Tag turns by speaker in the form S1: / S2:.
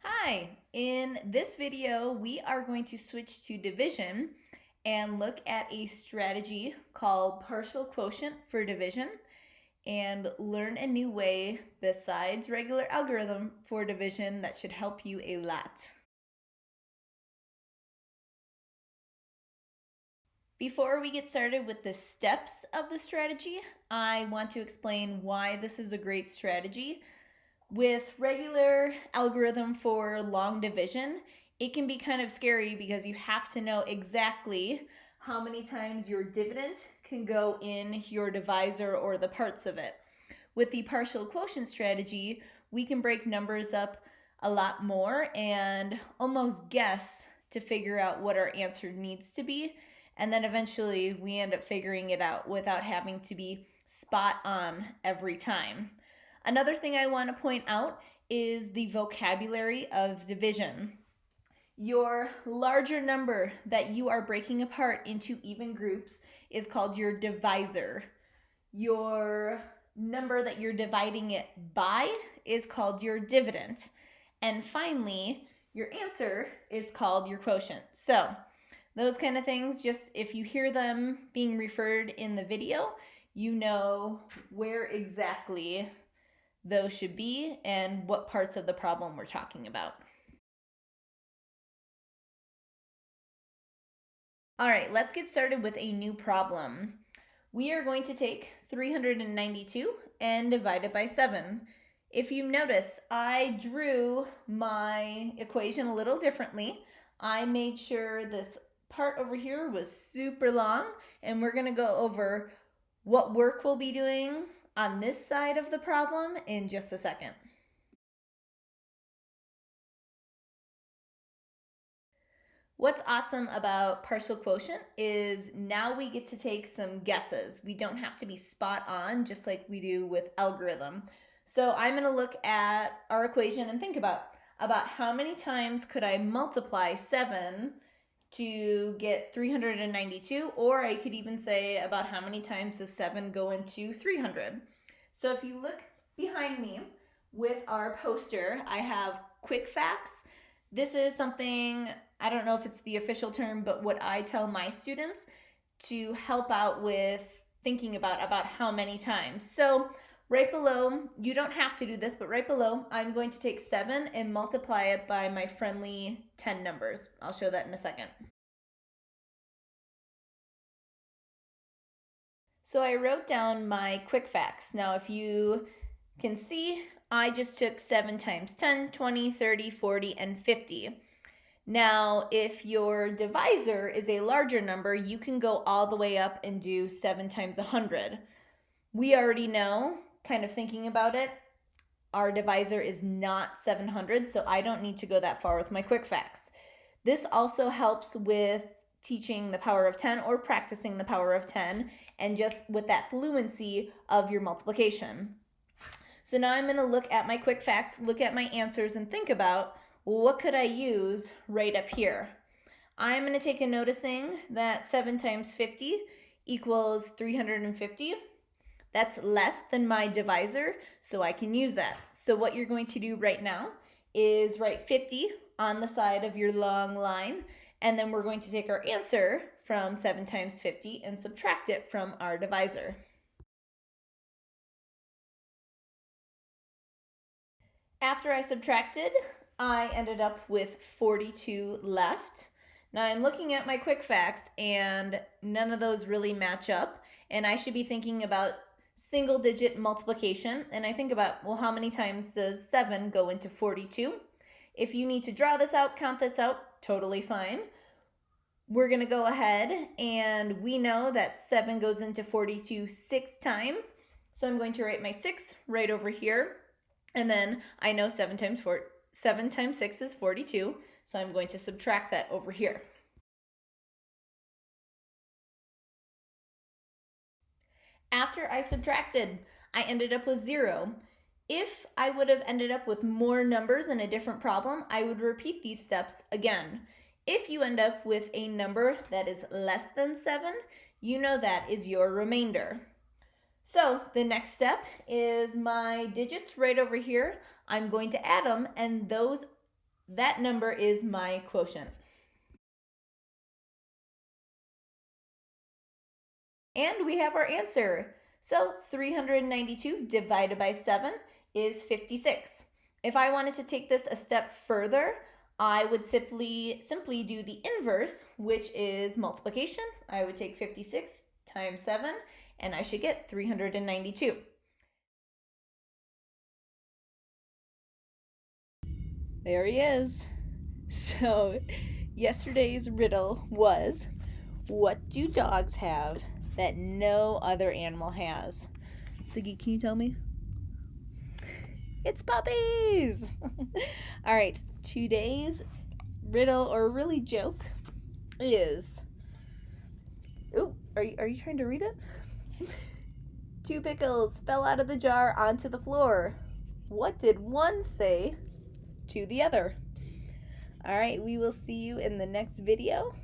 S1: Hi, in this video, we are going to switch to division and look at a strategy called partial quotient for division and learn a new way besides regular algorithm for division that should help you a lot. Before we get started with the steps of the strategy, I want to explain why this is a great strategy. With regular algorithm for long division, it can be kind of scary because you have to know exactly how many times your dividend can go in your divisor or the parts of it. With the partial quotient strategy, we can break numbers up a lot more and almost guess to figure out what our answer needs to be. And then eventually we end up figuring it out without having to be spot on every time. Another thing I want to point out is the vocabulary of division. Your larger number that you are breaking apart into even groups is called your divisor. Your number that you're dividing it by is called your dividend. And finally, your answer is called your quotient. So those kind of things, just if you hear them being referred in the video, you know where exactly those should be and what parts of the problem we're talking about. All right, let's get started with a new problem. We are going to take 392 and divide it by 7. If you notice, I drew my equation a little differently. I made sure this part over here was super long, and we're going to go over what work we'll be doing on this side of the problem in just a second. What's awesome about partial quotient is now we get to take some guesses. We don't have to be spot on just like we do with algorithm. So I'm going to look at our equation and think about how many times could I multiply 7 to get 392, or I could even say about how many times does 7 go into 300. So if you look behind me with our poster, I have quick facts. This is something, I don't know if it's the official term, but what I tell my students to help out with thinking about how many times. So right below, you don't have to do this, but right below, I'm going to take 7 and multiply it by my friendly 10 numbers. I'll show that in a second. So I wrote down my quick facts. Now, if you can see, I just took 7 times 10, 20, 30, 40, and 50. Now, if your divisor is a larger number, you can go all the way up and do 7 times 100. We already know, kind of thinking about it, our divisor is not 700, so I don't need to go that far with my quick facts. This also helps with teaching the power of 10 or practicing the power of 10 and just with that fluency of your multiplication. So now I'm going to look at my quick facts, look at my answers, and think about, well, what could I use right up here? I'm going to take a noticing that 7 times 50 equals 350. That's less than my divisor, so I can use that. So what you're going to do right now is write 50 on the side of your long line, and then we're going to take our answer from 7 times 50 and subtract it from our divisor. After I subtracted, I ended up with 42 left. Now I'm looking at my quick facts and none of those really match up, and I should be thinking about single digit multiplication, and I think about, well, how many times does 7 go into 42? If you need to draw this out, count this out, totally fine. We're going to go ahead, and we know that 7 goes into 42 6 times, so I'm going to write my 6 right over here, and then I know 7 times 6 is 42, so I'm going to subtract that over here. After I subtracted, I ended up with 0. If I would have ended up with more numbers in a different problem, I would repeat these steps again. If you end up with a number that is less than 7, you know that is your remainder. So the next step is my digits right over here. I'm going to add them, and those That number is my quotient. And we have our answer. So 392 divided by 7 is 56. If I wanted to take this a step further, I would simply do the inverse, which is multiplication. I would take 56 times 7, and I should get 392. There he is. So yesterday's riddle was, what do dogs have that no other animal has? Siggy, can you tell me? It's puppies! All right, today's riddle, or really joke, is... Ooh, are you trying to read it? 2 pickles fell out of the jar onto the floor. What did one say to the other? All right, we will see you in the next video.